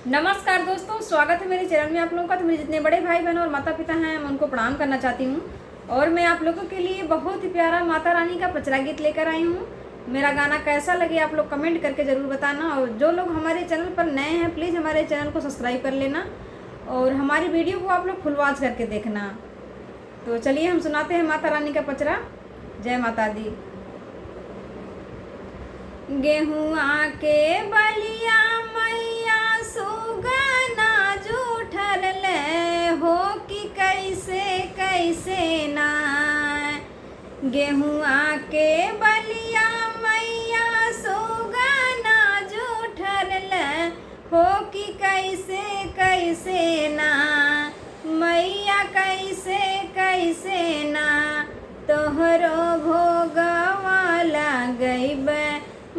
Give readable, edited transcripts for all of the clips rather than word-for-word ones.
नमस्कार दोस्तों, स्वागत है मेरे चैनल में आप लोगों का। तो मेरे जितने बड़े भाई बहन और माता पिता हैं मैं उनको प्रणाम करना चाहती हूँ। और मैं आप लोगों के लिए बहुत ही प्यारा माता रानी का पचरा गीत लेकर आई हूँ। मेरा गाना कैसा लगे आप लोग कमेंट करके ज़रूर बताना। और जो लोग हमारे चैनल पर नए हैं प्लीज़ हमारे चैनल को सब्सक्राइब कर लेना और हमारी वीडियो को आप लोग फुल वॉच करके देखना। तो चलिए हम सुनाते हैं माता रानी का पचरा। जय माता दी। गेहुआ के बलिया मैया सुगना जूठल ले हो कि कैसे कैसे ना। गेहुआ के बलिया मैया सुगना जूठल ले हो कि कैसे कैसे ना। मैया कैसे कैसे ना तोहरो भोगवा लगैबे।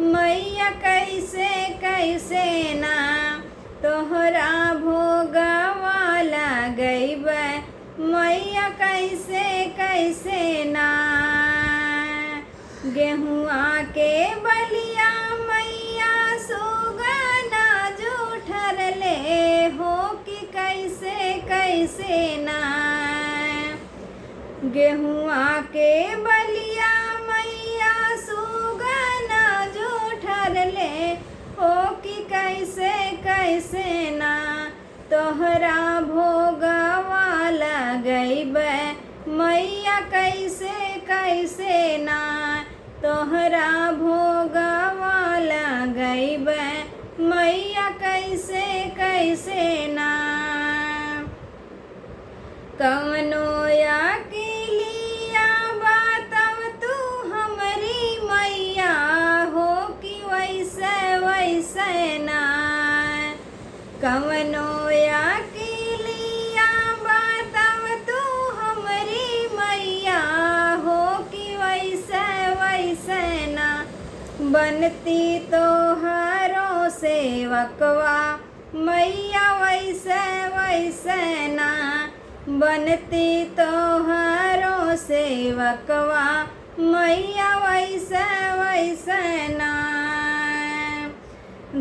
मैया कैसे कैसे ना तोहरा भोगवा लगैबे। मैया कैसे कैसे ना। गेहुआ के बलिया मैया सुगना जूठल ले हो कि कैसे कैसे ना। गेहुआ के बलिया मैया सुगना जूठल ले हो कि कैसे कैसे ना तोहरा भोगवा लगैबे। मैया कैसे कैसे ना तोहरा भोगवा लगैबे। मैया कैसे कैसे ना। कवनो कवनो या किलिया बताव तू हमरी मैया हो कि वैसे वैसे ना। बनती तोहरो सेवकवा मैया वैसे वैसे ना। बनती तोहरो सेवकवा मैया वैसे वैसे ना।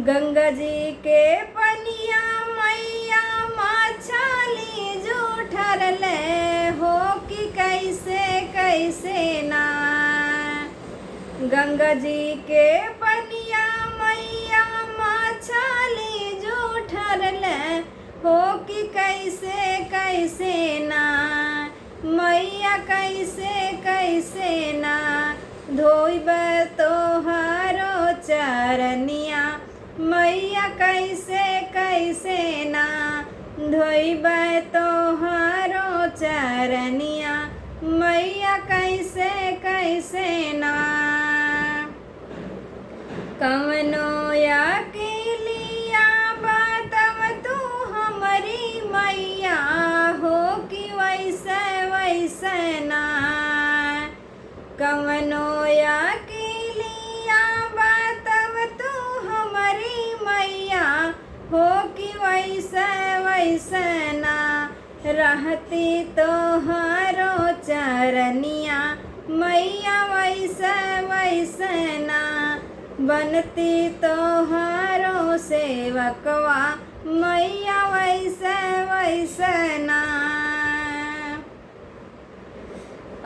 गंगा जी के पनिया मैया मछली जूठल ले हो कि कैसे कैसे ना। गंगा जी के पनिया मैया मछली जूठल ले हो कि कैसे कैसे ना। मैया कैसे कैसे ना धोइबे तोहरो चरनिया। मैया कैसे कैसे ना धोइबे तोहरो चरनिया। मैया कैसे कैसे ना। कवनो या किलिया बताव तू हमरी मैया हो कि वैसे वैसे ना। कवनो या किलिया बताव तू हमरी मैया हो कि वैसे वैसे ना। रहती तोहरो चरनिया मैया वैसे वैसे ना। बनती तोहरो सेवकवा मैया वैसे वैसे ना।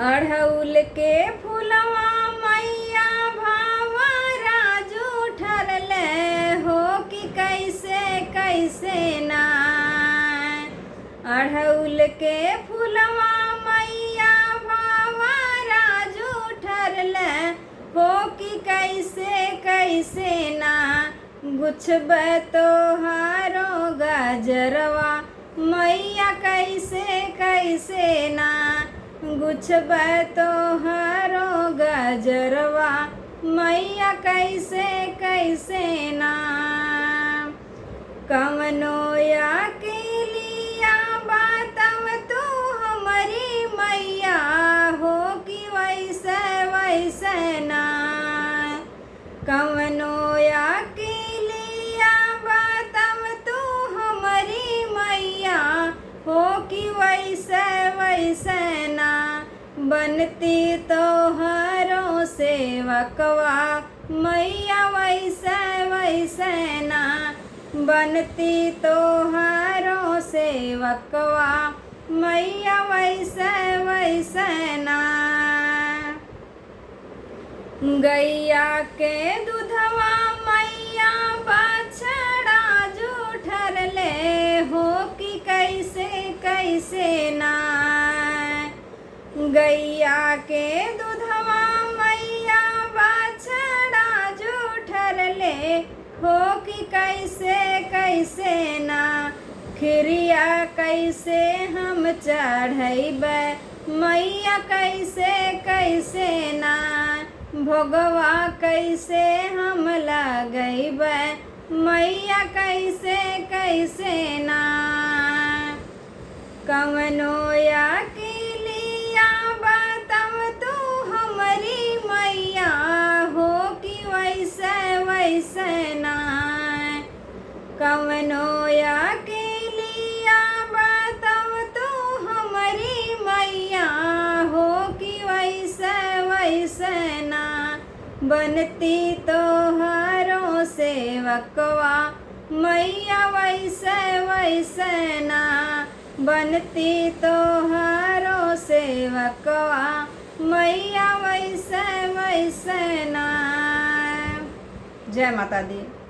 अड़हुल के फूलवा मैया भावरा जूठल ले हो कि कैसे कैसे ना। अड़हुल के फूलवा मैया भावरा जूठल ले हो कि कैसे कैसे ना। गुछबे तोहारो गजरवा मैया कैसे कैसे ना। गुछबे तोहरो गजरवा मैया कैसे कैसे ना। कवनो या किलिया बताव तू हमरी मैया हो कि वैसे वैसे ना। कवनो या किलिया बताव तू हमरी मैया हो कि वैसे वैसे ना। बनती तोहरो सेवकवा मैया वैसे वैसे ना। बनती तोहरो सेवकवा मैया वैसे वैसे ना। गैया के दूधवा मैया बछड़ा जूठर ले हो कि कैसे कैसे ना। गैया के दूधवा मैया बछड़ा जूठर ले हो कि कैसे कैसे ना। खिरिया कैसे हम चढ़ैबै मैया कैसे कैसे ना। भोगवा कैसे हम लगैबै मैया कैसे कैसे ना। कवनो या किलिया बताव तू हमारी मैया हो कि वैसे वैसे ना। कवनो या किलिया बताव तू हमारी मैया हो कि वैसे वैसे ना। बनती तोहरो सेवकवा मैया वैसे वैसे ना। बनती तोहरो सेवकवा मैया वैसे वैसे ना। जय माता दी।